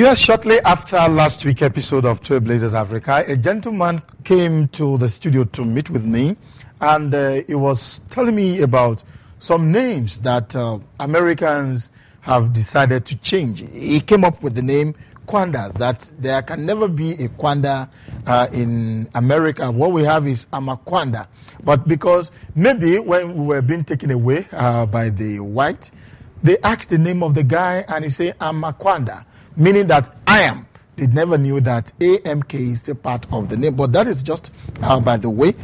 Yes, shortly after last week's episode of Trailblazers Africa, a gentleman came to the studio to meet with me, and he was telling me about some names that Americans have decided to change. He came up with the name Kwandas, that there can never be a Kwanda in America. What we have is Amakwanda. But because maybe when we were being taken away by the white, they asked the name of the guy and he said Amakwanda, meaning that I am. They never knew that AMK is a part of the name, but that is just by the way.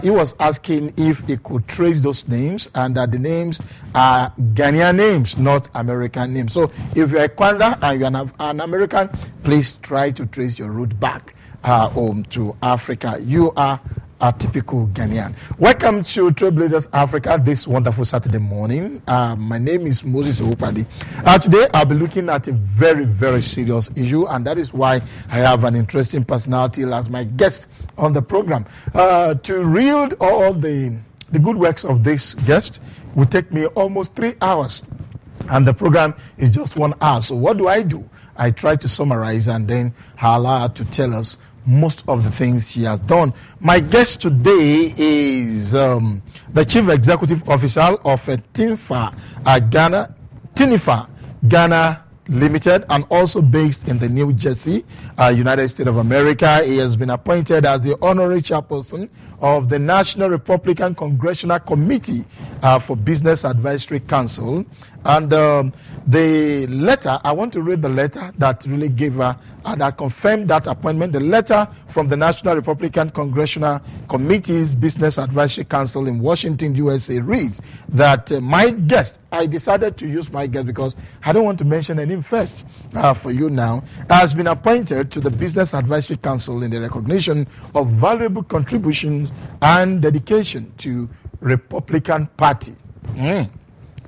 He was asking if he could trace those names, and that the names are Ghanaian names, not American names. So if you're a Kwanda and you're an American, please try to trace your route back home to Africa. You are a typical Ghanaian. Welcome to Trailblazers Africa this wonderful Saturday morning. My name is Moses Owopade. Today I'll be looking at a very, very serious issue, and that is why I have an interesting personality as my guest on the program. To read all the good works of this guest will take me almost 3 hours, and the program is just 1 hour. So what do? I try to summarize and then allow her to tell us most of the things she has done. My guest today is the Chief Executive Officer of Tinifa Ghana Limited, and also based in the New Jersey, United States of America. He has been appointed as the honorary chairperson of the National Republican Congressional Committee for Business Advisory Council. And the letter, I want to read the letter that really gave her, that confirmed that appointment. The letter from the National Republican Congressional Committee's Business Advisory Council in Washington, USA reads that my guest, I decided to use my guest because I don't want to mention a name first for you now, has been appointed to the Business Advisory Council in the recognition of valuable contributions and dedication to Republican Party.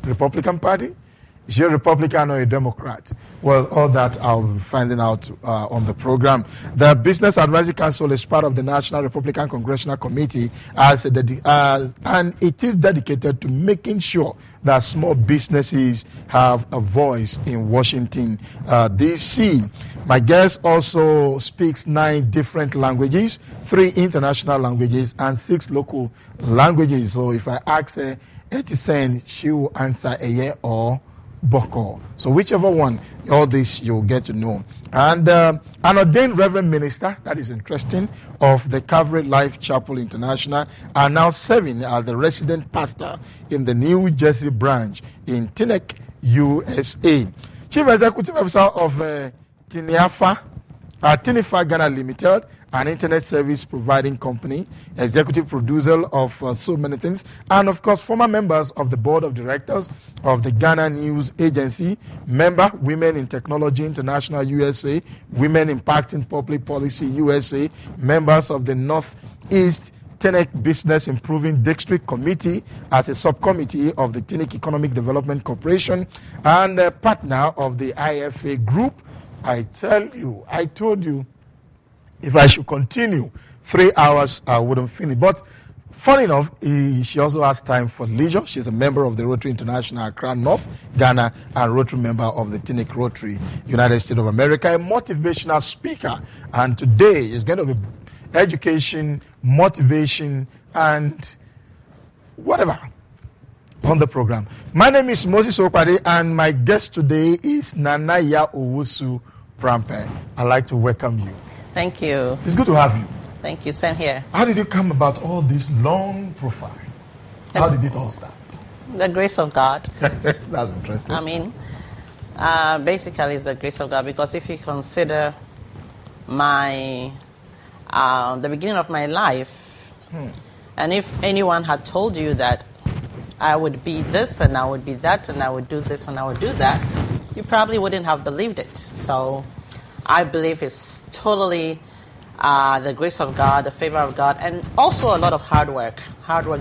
Republican Party? Is she a Republican or a Democrat? Well, all that I'll be finding out on the program. The Business Advisory Council is part of the National Republican Congressional Committee, and it is dedicated to making sure that small businesses have a voice in Washington, D.C. My guest also speaks 9 different languages, 3 international languages, and 6 local languages. So if I ask her 80 she will answer a yeah or boko. So whichever one, all this you'll get to know. And an ordained Reverend Minister, that is interesting, of the Calvary Life Chapel International, are now serving as the resident pastor in the New Jersey branch in Teaneck, USA. Chief Executive Officer of Tinifa Ghana Limited, an internet service providing company, executive producer of so many things, and of course former members of the board of directors of the Ghana News Agency, member Women in Technology International USA, Women Impacting Public Policy USA, members of the Northeast Teaneck Business Improving District Committee as a subcommittee of the Teaneck Economic Development Corporation, and a partner of the IFA Group. I told you, if I should continue 3 hours, I wouldn't finish. But funny enough, she also has time for leisure. She's a member of the Rotary International Accra North, Ghana, and Rotary member of the Teaneck Rotary, United States of America, a motivational speaker. And today is going to be education, motivation, and whatever on the program. My name is Moses Owopade, and my guest today is Nana Yaa Owusu-Prempeh. I'd like to welcome you. Thank you. It's good to have you. Thank you. Same here. How did you come about all this long profile? How did it all start? The grace of God. That's interesting. I mean, basically it's the grace of God, because if you consider my the beginning of my life, and if anyone had told you that I would be this and I would be that and I would do this and I would do that, you probably wouldn't have believed it. So I believe it's totally the grace of God, the favor of God, and also a lot of hard work,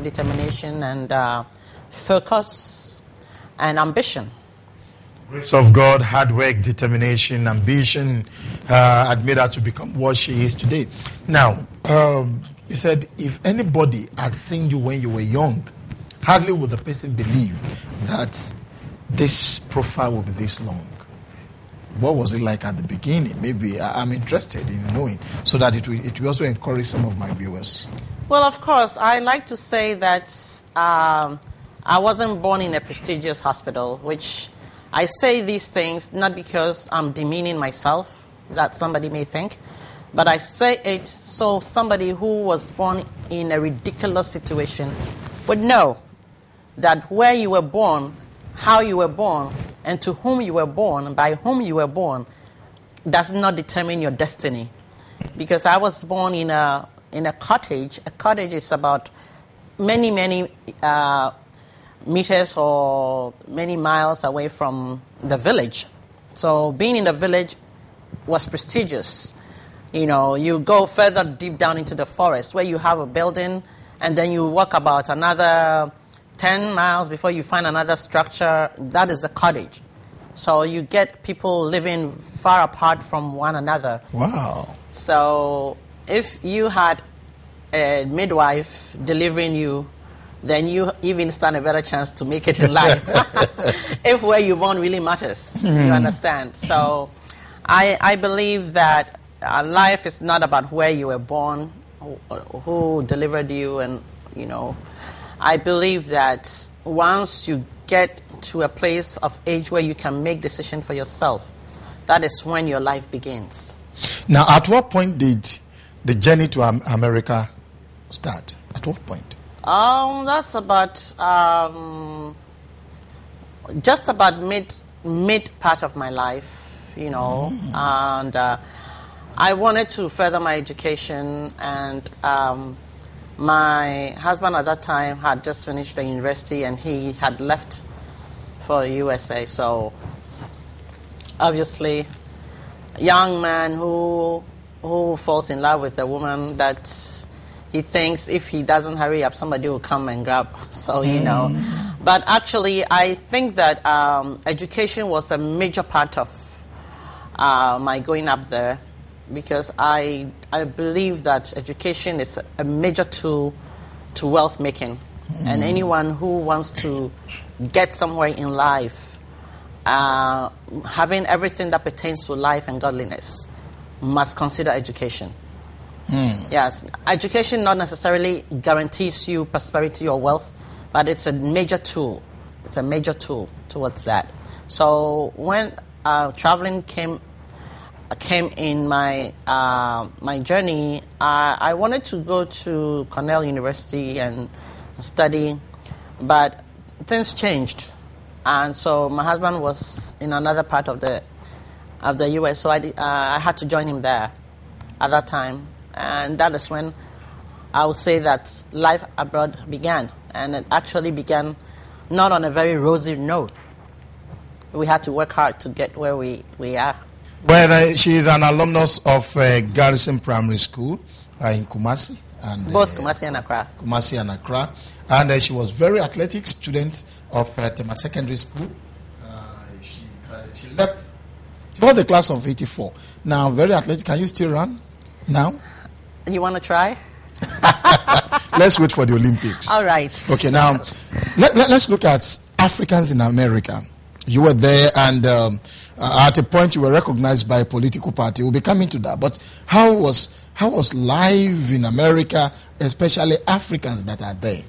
determination, and focus and ambition. Grace of God, hard work, determination, ambition had made her to become what she is today. Now, you said if anybody had seen you when you were young, hardly would the person believe that this profile will be this long. What was it like at the beginning? Maybe I'm interested in knowing, so that it will also encourage some of my viewers. Well, of course, I like to say that I wasn't born in a prestigious hospital, which I say these things not because I'm demeaning myself, that somebody may think, but I say it so somebody who was born in a ridiculous situation would know that where you were born, how you were born, and to whom you were born, by whom you were born, does not determine your destiny. Because I was born in a cottage. A cottage is about many meters or many miles away from the village. So being in the village was prestigious. You know, you go further deep down into the forest where you have a building, and then you walk about another 10 miles before you find another structure. That is a cottage. So you get people living far apart from one another. Wow. So if you had a midwife delivering you, then you even stand a better chance to make it in life. If where you're born really matters, you understand. So I believe that life is not about where you were born, who delivered you, and, you know, I believe that once you get to a place of age where you can make decisions for yourself, that is when your life begins. Now, at what point did the journey to America start? At what point? That's about just about mid part of my life, you know, and I wanted to further my education, and my husband at that time had just finished the university and he had left for USA. So obviously, a young man who falls in love with a woman that he thinks if he doesn't hurry up, somebody will come and grab. So, you know. But actually, I think that education was a major part of my going up there, because I believe that education is a major tool to wealth making. And anyone who wants to get somewhere in life, having everything that pertains to life and godliness, must consider education. Yes, education not necessarily guarantees you prosperity or wealth, but it's a major tool. It's a major tool towards that. So when traveling came in my my journey, I wanted to go to Cornell University and study, but things changed, and so my husband was in another part of the U.S., so I had to join him there at that time. And that is when I would say that life abroad began. And it actually began not on a very rosy note. We had to work hard to get where we are. Well, she is an alumnus of Garrison Primary School in Kumasi. And, both Kumasi and Accra. Kumasi and Accra. And she was very athletic student of Tema Secondary School. She left. She got the class of 84. Now, very athletic. Can you still run now? You want to try? Let's wait for the Olympics. All right. Okay, now let's look at Africans in America. You were there, and at a point you were recognized by a political party. We'll be coming to that. But how was life in America, especially Africans that are there?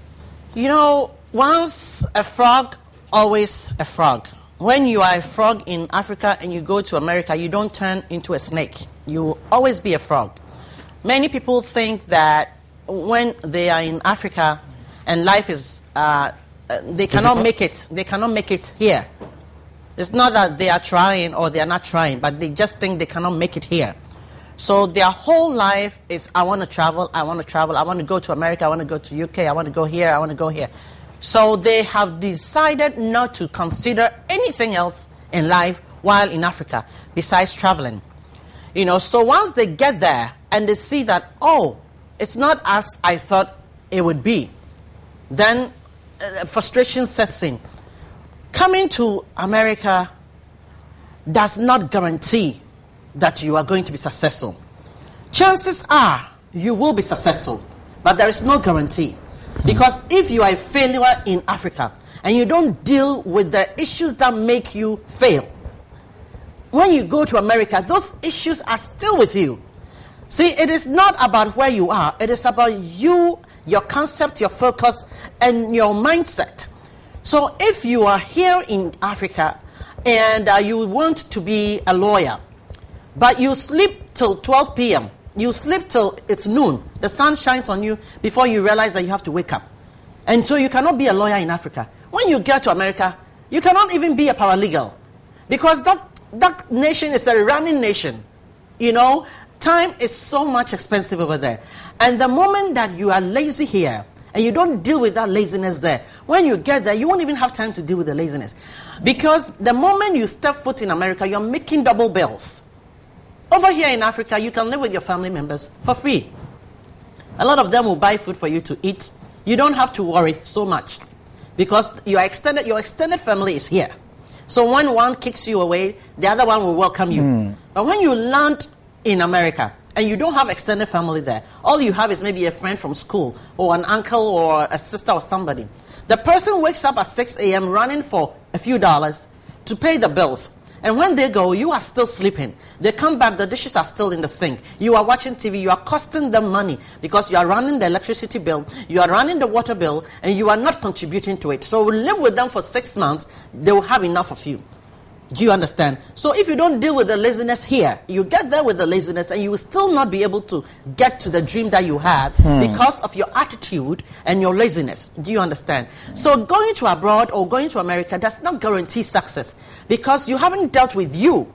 You know, once a frog, always a frog. When you are a frog in Africa and you go to America, you don't turn into a snake. You will always be a frog. Many people think that when they are in Africa and life is, they cannot make it. They cannot make it here. It's not that they are trying or they are not trying, but they just think they cannot make it here. So their whole life is, I want to travel, I want to travel, I want to go to America, I want to go to UK, I want to go here, I want to go here. So they have decided not to consider anything else in life while in Africa besides traveling. You know, so once they get there and they see that, oh, it's not as I thought it would be, then frustration sets in. Coming to America does not guarantee that you are going to be successful. Chances are you will be successful, but there is no guarantee. Because if you are a failure in Africa and you don't deal with the issues that make you fail, when you go to America, those issues are still with you. See, it is not about where you are. It is about you, your concept, your focus, and your mindset. So if you are here in Africa and you want to be a lawyer, but you sleep till 12 p.m., you sleep till it's noon, the sun shines on you before you realize that you have to wake up. And so you cannot be a lawyer in Africa. When you get to America, you cannot even be a paralegal, because that nation is a running nation. You know, time is so much expensive over there. And the moment that you are lazy here, and you don't deal with that laziness there, when you get there, you won't even have time to deal with the laziness. Because the moment you step foot in America, you're making double bills. Over here in Africa, you can live with your family members for free. A lot of them will buy food for you to eat. You don't have to worry so much, because your extended family is here. So when one kicks you away, the other one will welcome you. But when you land in America and you don't have extended family there, all you have is maybe a friend from school or an uncle or a sister or somebody. The person wakes up at 6 a.m. running for a few dollars to pay the bills. And when they go, you are still sleeping. They come back, the dishes are still in the sink. You are watching TV, you are costing them money, because you are running the electricity bill, you are running the water bill, and you are not contributing to it. So live with them for 6 months, they will have enough of you. Do you understand? So if you don't deal with the laziness here, you get there with the laziness and you will still not be able to get to the dream that you have because of your attitude and your laziness. Do you understand? So going to abroad or going to America does not guarantee success, because you haven't dealt with you.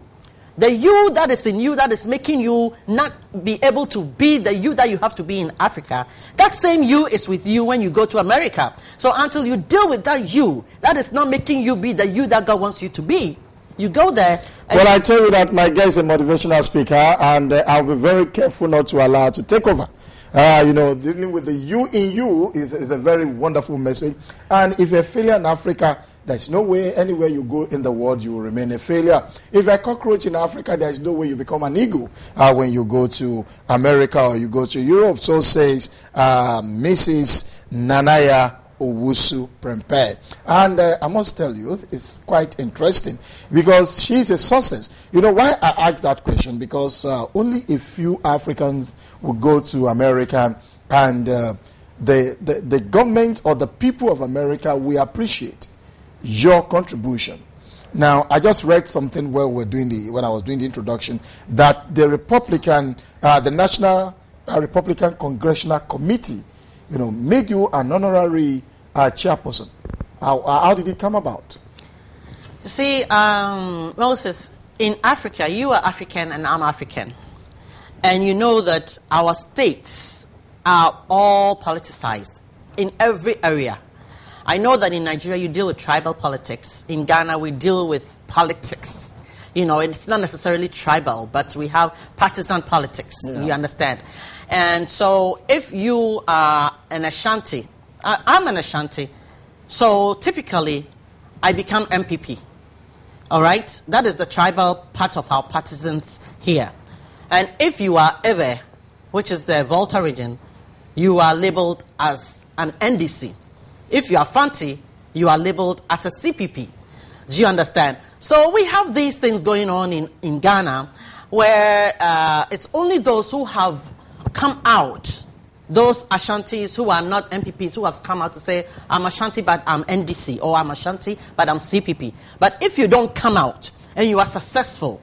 The you that is in you that is making you not be able to be the you that you have to be in Africa, that same you is with you when you go to America. So until you deal with that you, that is not making you be the you that God wants you to be. You go there. Well, I tell you that my guy is a motivational speaker, and I'll be very careful not to allow her to take over. You know, dealing with the you in you is a very wonderful message. And if you're a failure in Africa, there's no way anywhere you go in the world you will remain a failure. If you're a cockroach in Africa, there's no way you become an eagle when you go to America or you go to Europe. So says Mrs. Yaa Owusu-Prempeh. And I must tell you, it's quite interesting, because she's a success. You know why I asked that question? Because only a few Africans will go to America, and the government or the people of America will appreciate your contribution. Now, I just read something when I was doing the introduction, that the National Republican Congressional Committee, you know, made you an honorary chairperson. How did it come about? You see, Moses, in Africa, you are African and I'm African. And you know that our states are all politicized in every area. I know that in Nigeria you deal with tribal politics. In Ghana we deal with politics. You know, it's not necessarily tribal, but we have partisan politics. Yeah. You understand? And so if you are an Ashanti, I'm an Ashanti, so typically I become MPP. All right? That is the tribal part of our partisans here. And if you are Ewe, which is the Volta region, you are labeled as an NDC. If you are Fanti, you are labeled as a CPP. Do you understand? So we have these things going on in Ghana, where it's only those who have come out, those Ashantis who are not MPPs, who have come out to say, I'm Ashanti but I'm NDC, or I'm Ashanti but I'm CPP. But if you don't come out and you are successful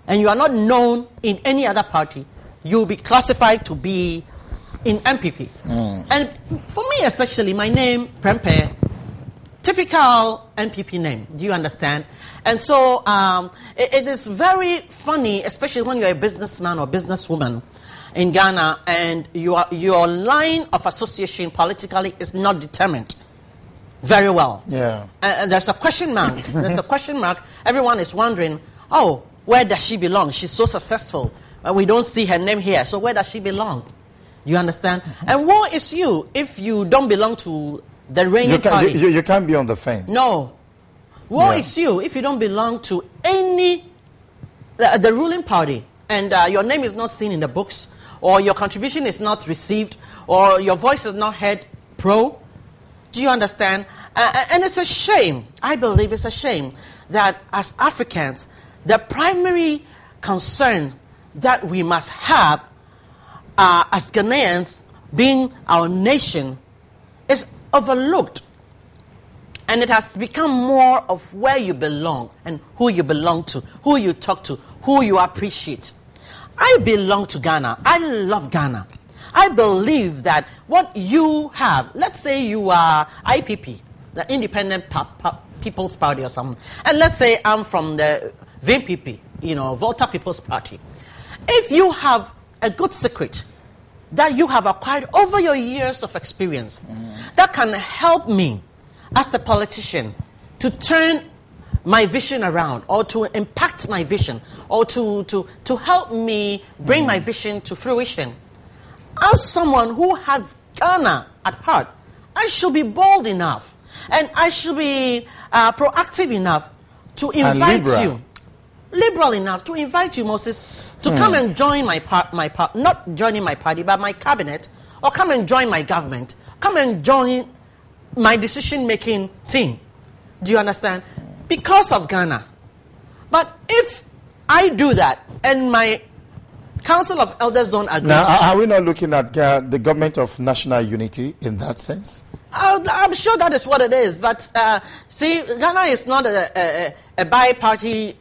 and you are not known in any other party, you'll be classified to be in MPP. And for me especially, my name, Prempeh, typical MPP name. Do you understand? And so it is very funny, especially when you're a businessman or businesswoman in Ghana and your line of association politically is not determined very well. Yeah. And there's a question mark. There's a question mark. Everyone is wondering, oh, where does she belong? She's so successful. We don't see her name here. So where does she belong? You understand? And woe is you if you don't belong to the reigning party. You can't be on the fence. No. Woe is you if you don't belong to any the ruling party, and your name is not seen in the books, or your contribution is not received, or your voice is not heard pro. Do you understand? And it's a shame. I believe it's a shame that as Africans, the primary concern that we must have as Ghanaians, being our nation, is overlooked. And it has become more of where you belong and who you belong to, who you talk to, who you appreciate. I belong to Ghana. I love Ghana. I believe that what you have, let's say you are IPP, the Independent People's Party or something, and let's say I'm from the VPP, Volta People's Party. If you have a good secret that you have acquired over your years of experience that can help me as a politician to turn my vision around, or to impact my vision, or to help me bring my vision to fruition, as someone who has Ghana at heart, I should be bold enough and I should be proactive enough to invite you, liberal enough to invite you, Moses, to come and join not joining my party, but my cabinet, or come and join my government, come and join my decision-making team. Do you understand? Because of Ghana. But if I do that and my Council of Elders don't agree... Now, are we not looking at the government of national unity in that sense? I'm sure that is what it is. But see, Ghana is not a bi-party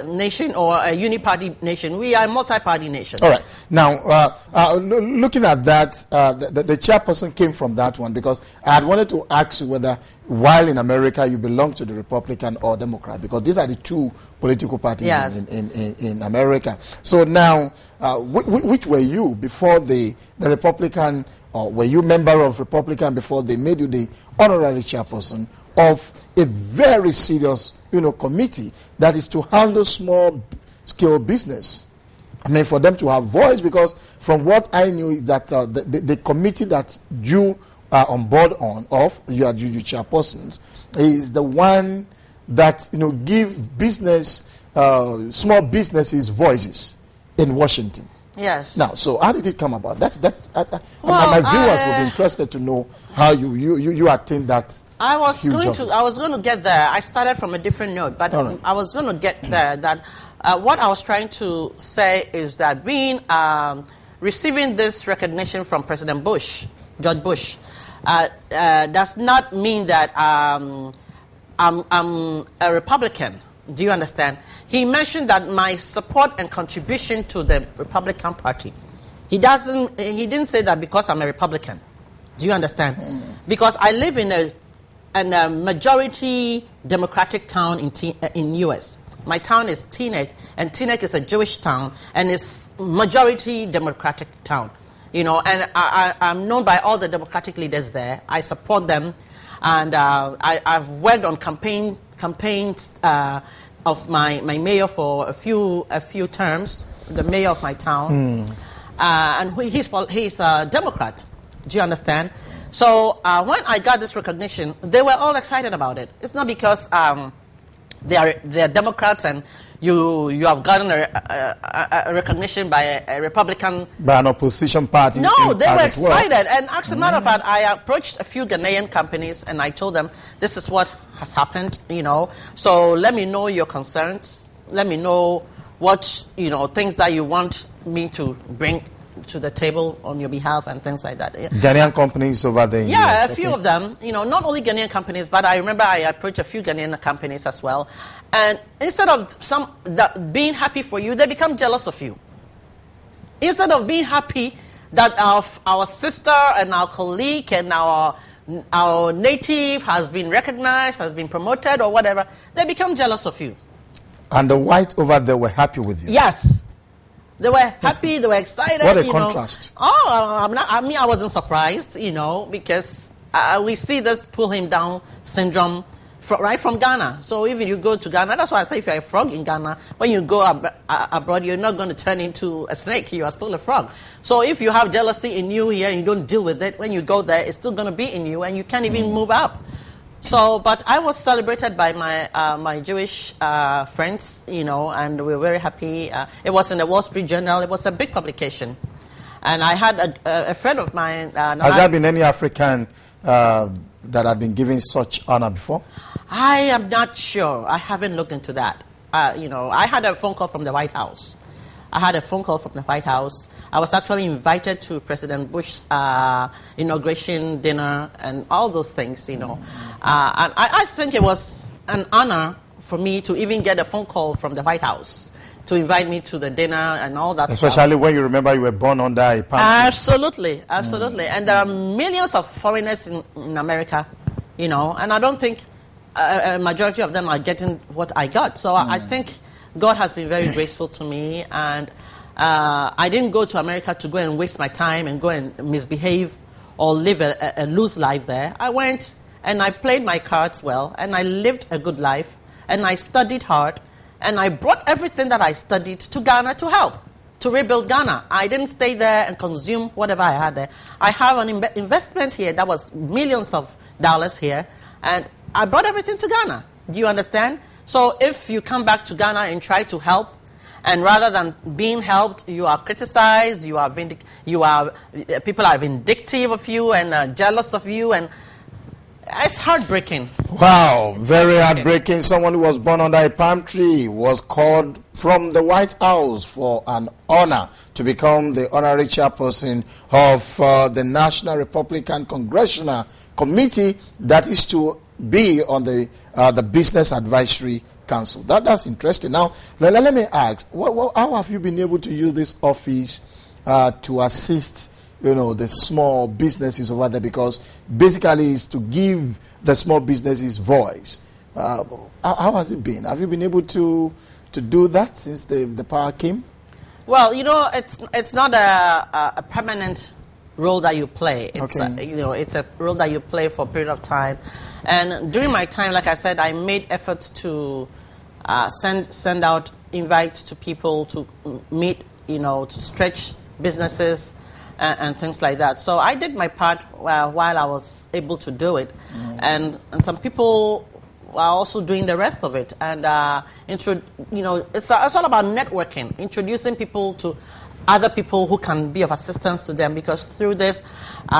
nation or a uniparty nation. We are a multi-party nation. All right. Now, looking at that, the chairperson came from that one, because I had wanted to ask you whether, while in America, you belong to the Republican or Democrat, because these are the two political parties in America. So now, which were you before the Republican, or were you member of Republican before they made you the honorary chairperson of a very serious, committee that is to handle small-scale business? I mean, for them to have voice, because from what I knew is that the committee that you are on board you are chairpersons, is the one that, give business, small businesses voices in Washington. Yes. Now, so how did it come about? My viewers will be interested to know how you attained that. I was going to get there. I started from a different note, but right. I was going to get there. That what I was trying to say is that receiving this recognition from President George Bush, does not mean that I'm a Republican. Do you understand? He mentioned that my support and contribution to the Republican Party. He didn't say that because I'm a Republican. Do you understand? Because I live in a majority Democratic town in U.S. My town is Teaneck, and Teaneck is a Jewish town, and it's majority Democratic town. And I'm known by all the Democratic leaders there. I support them, and I've worked on campaigns of my mayor for a few terms, the mayor of my town, and he's a Democrat. Do you understand? So when I got this recognition, they were all excited about it. It's not because they're Democrats and you have gotten a recognition by a Republican, by an opposition party. No, they were excited. And as a matter of fact, I approached a few Ghanaian companies and I told them, this is what has happened, so let me know your concerns, let me know what things that you want me to bring to the table on your behalf and things like that. Ghanaian companies over there? Yeah, a few of them. Not only Ghanaian companies, but I remember I approached a few Ghanaian companies as well. And instead of being happy for you, they become jealous of you. Instead of being happy that our sister and our colleague and our native has been recognized, has been promoted or whatever, they become jealous of you. And the white over there were happy with you? Yes. They were happy, they were excited. What a contrast. I wasn't surprised, because we see this pull him down syndrome right from Ghana. So if you go to Ghana, that's why I say if you're a frog in Ghana, when you go abroad, you're not going to turn into a snake. You are still a frog. So if you have jealousy in you here and you don't deal with it, when you go there, it's still going to be in you and you can't even move up. So, but I was celebrated by my Jewish friends, and we were very happy. It was in the Wall Street Journal. It was a big publication. And I had a friend of mine. Has there been any African that have been given such honor before? I am not sure. I haven't looked into that. I had a phone call from the White House. I was actually invited to President Bush's inauguration dinner and all those things, And I think it was an honor for me to even get a phone call from the White House to invite me to the dinner and all that Especially stuff. when you remember you were born under a palm tree. Absolutely. And there are millions of foreigners in America, and I don't think a majority of them are getting what I got. So I think God has been very graceful to me, and I didn't go to America to go and waste my time and go and misbehave or live a loose life there. I went and I played my cards well, and I lived a good life, and I studied hard, and I brought everything that I studied to Ghana to help, to rebuild Ghana. I didn't stay there and consume whatever I had there. I have an investment here that was millions of dollars here, and I brought everything to Ghana. Do you understand? So if you come back to Ghana and try to help, and rather than being helped, you are criticized, people are vindictive of you and jealous of you, and it's heartbreaking. Wow, very heartbreaking. Someone who was born under a palm tree was called from the White House for an honor to become the honorary chairperson of the National Republican Congressional Committee that is to be on the Business Advisory Council. That's interesting. Now, let me ask, how have you been able to use this office to assist the small businesses over there? Because basically it's to give the small businesses voice. How has it been? Have you been able to do that since the power came? Well, it's not a permanent role that you play. It's it's a role that you play for a period of time. And during my time, like I said, I made efforts to send out invites to people to meet, to stretch businesses and things like that. So I did my part while I was able to do it. And some people are also doing the rest of it. And, it's all about networking, introducing people to other people who can be of assistance to them, because through this,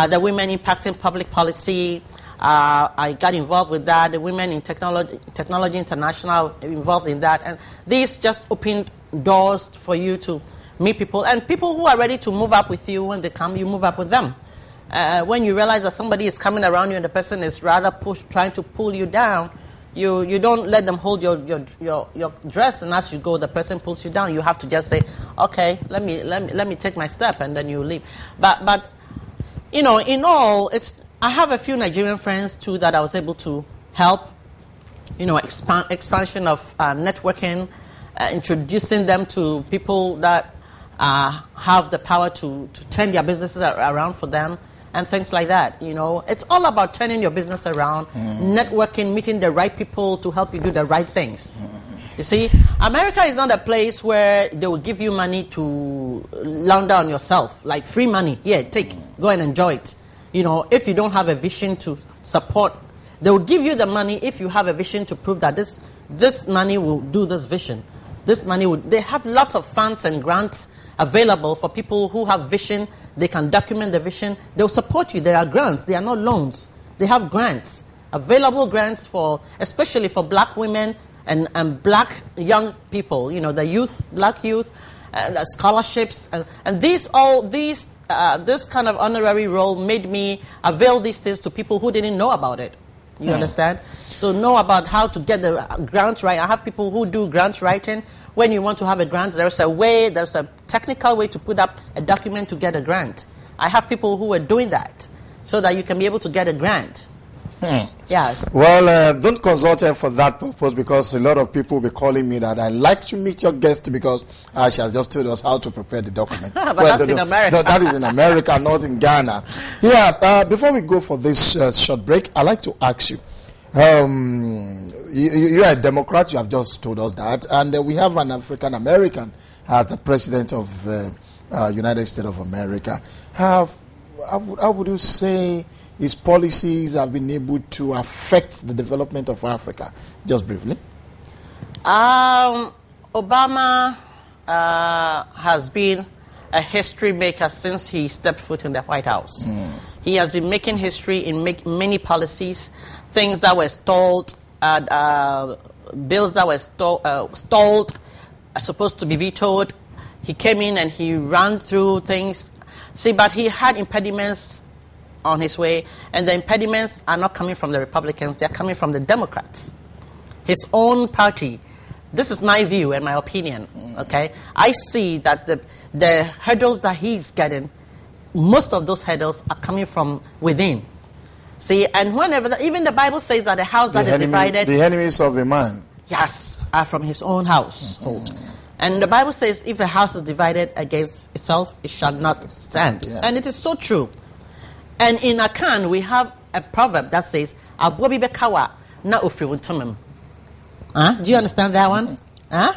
the Women Impacting Public Policy, I got involved with that. The Women in Technology International involved in that. And these just opened doors for you to meet people. And people who are ready to move up with you, when they come, you move up with them. When you realize that somebody is coming around you and the person is rather trying to pull you down, you don't let them hold your dress, and as you go, the person pulls you down. You have to just say, okay, let me take my step, and then you leave. But in all, I have a few Nigerian friends too that I was able to help. Expansion of networking, introducing them to people that have the power to turn their businesses around for them. And things like that, It's all about turning your business around, networking, meeting the right people to help you do the right things. You see, America is not a place where they will give you money to launder on yourself, like free money. Here, go and enjoy it. If you don't have a vision to support, they will give you the money if you have a vision to prove that this money will do this vision. They have lots of funds and grants available for people who have vision. They can document the vision. They'll support you. There are grants. They are not loans. They have grants, available grants especially for black women and black young people. The youth, black youth, the scholarships, and this kind of honorary role made me avail these things to people who didn't know about it. You understand? So know about how to get the grants right. I have people who do grants writing. When you want to have a grant, there's a technical way to put up a document to get a grant. I have people who are doing that so that you can be able to get a grant. Yes. Well, don't consult her for that purpose, because a lot of people will be calling me that I like to meet your guest because she has just told us how to prepare the document. But that's in America. That is in America, not in Ghana. Yeah, before we go for this short break, I'd like to ask you, you are a Democrat, you have just told us that, and we have an African American as the president of United States of America. How would you say his policies have been able to affect the development of Africa? Just briefly. Obama has been a history maker since he stepped foot in the White House. He has been making history in many policies, things that were stalled bills that were stalled are supposed to be vetoed. He came in and he ran through things. See, but he had impediments on his way, and the impediments are not coming from the Republicans, they're coming from the Democrats. His own party. This is my view and my opinion, okay? I see that the hurdles that he's getting, most of those hurdles are coming from within. See, and whenever, even the Bible says that a house that is divided... The enemies of a man. Yes, are from his own house. And the Bible says if a house is divided against itself, it shall not stand. Yeah. And it is so true. And in Akan, we have a proverb that says, "Abobi bekawa na ofriwuntumem." Do you understand that one? No,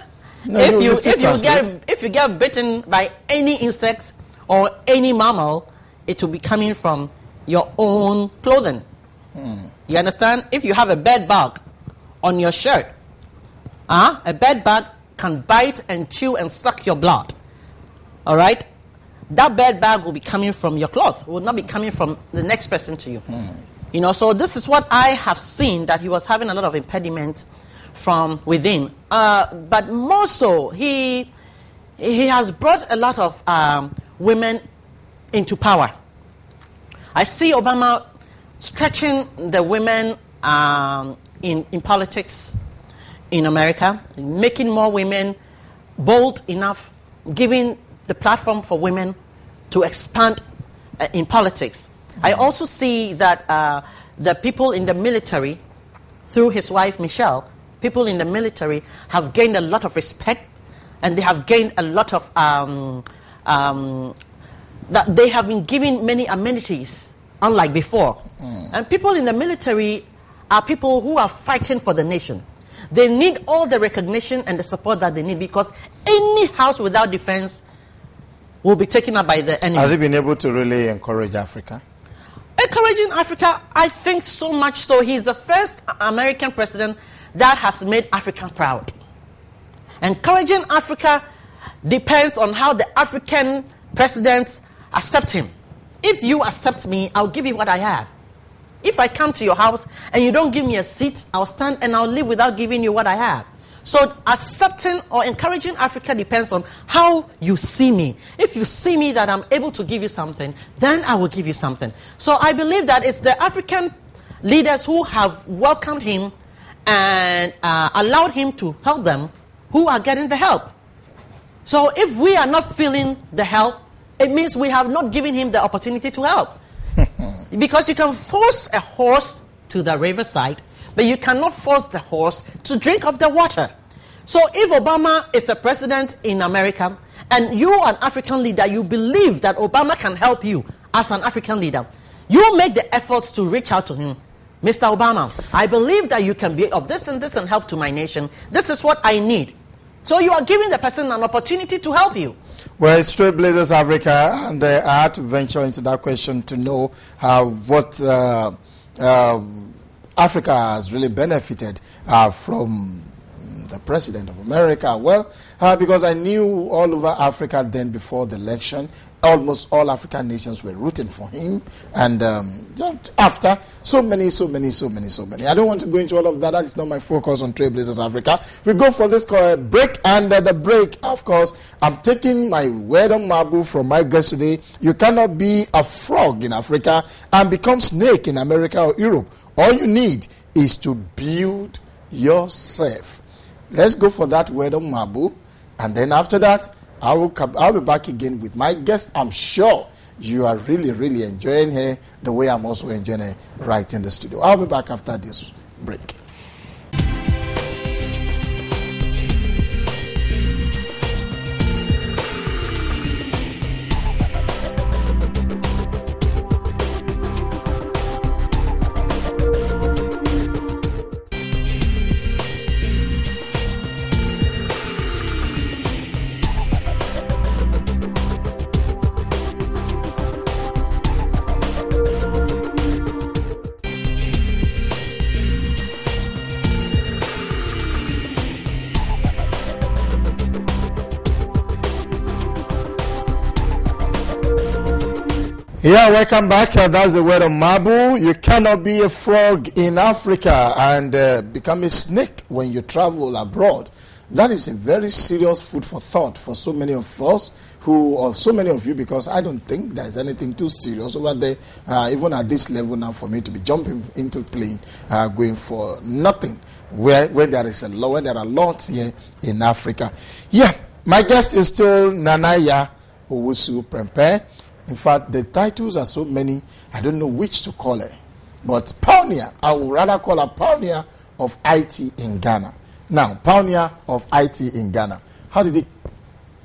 if you get bitten by any insect or any mammal, it will be coming from your own clothing. You understand? If you have a bed bug on your shirt, a bed bug can bite and chew and suck your blood. All right? That bed bug will be coming from your cloth. Will not be coming from the next person to you. You know, so this is what I have seen, that he was having a lot of impediments from within. But more so, he has brought a lot of women into power. I see Obama stretching the women in politics in America, making more women bold enough, giving the platform for women to expand in politics. I also see that the people in the military, through his wife Michelle, people in the military have gained a lot of respect, and they have gained a lot of that they have been given many amenities, unlike before. And people in the military are people who are fighting for the nation. They need all the recognition and the support that they need, because any house without defense will be taken up by the enemy. Has he been able to really encourage Africa? Encouraging Africa, I think so much so. He's the first American president that has made Africa proud. Encouraging Africa depends on how the African presidents accept him. If you accept me, I'll give you what I have. If I come to your house and you don't give me a seat, I'll stand and I'll leave without giving you what I have. So accepting or encouraging Africa depends on how you see me. If you see me that I'm able to give you something, then I will give you something. So I believe that it's the African leaders who have welcomed him and allowed him to help them who are getting the help. So if we are not feeling the help, it means we have not given him the opportunity to help. Because you can force a horse to the riverside, but you cannot force the horse to drink of the water. So if Obama is a president in America, and you are an African leader, you believe that Obama can help you as an African leader, you make the efforts to reach out to him. Mr. Obama, I believe that you can be of this and help to my nation. This is what I need. So you are giving the person an opportunity to help you. Well, it's Trailblazers Africa, and I had to venture into that question to know what Africa has really benefited from the President of America. Well, because I knew all over Africa then before the election, almost all African nations were rooting for him, and after so many. I don't want to go into all of that. That is not my focus on Trailblazers Africa. We go for this break, and the break, of course, I'm taking my word on marble from my guest today. You cannot be a frog in Africa and become snake in America or Europe. All you need is to build yourself. Let's go for that word on marble, and then after that, I'll be back again with my guest. I'm sure you are really enjoying her the way I'm also enjoying her right in the studio. I'll be back after this break. Yeah, welcome back. That's the word of Mabu. You cannot be a frog in Africa and become a snake when you travel abroad. That is a very serious food for thought for so many of us or so many of you, because I don't think there's anything too serious over there, even at this level now, for me to be jumping into plane, going for nothing, when there is a law, when there are laws here in Africa. Yeah, my guest is still Yaa Owusu-Prempeh. In fact, the titles are so many, I don't know which to call her. But pioneer, I would rather call her pioneer of IT in Ghana. Now, pioneer of IT in Ghana.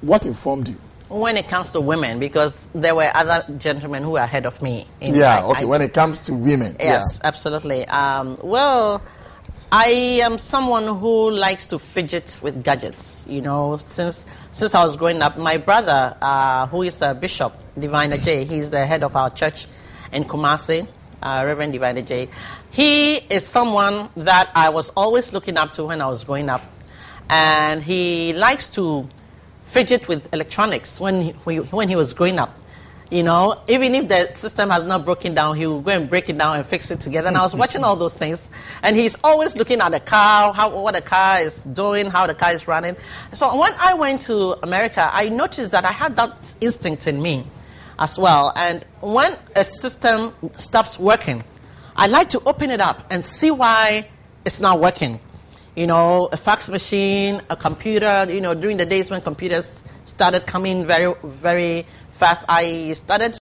What informed you? When it comes to women, because there were other gentlemen who were ahead of me. Okay, when it comes to women. Yes, absolutely. Well, I am someone who likes to fidget with gadgets. You know, since I was growing up, my brother, who is a bishop, Divine Ajay, he's the head of our church in Kumasi, Reverend Divine Ajay. He is someone that I was always looking up to when I was growing up, and he likes to fidget with electronics when he was growing up. You know, even if the system has not broken down, he will go and break it down and fix it together. And I was watching all those things, and he's always looking at the car, what the car is doing, how the car is running. So when I went to America, I noticed that I had that instinct in me as well. And when a system stops working, I like to open it up and see why it's not working. You know, a fax machine, a computer, you know, during the days when computers started coming very, very fast, I started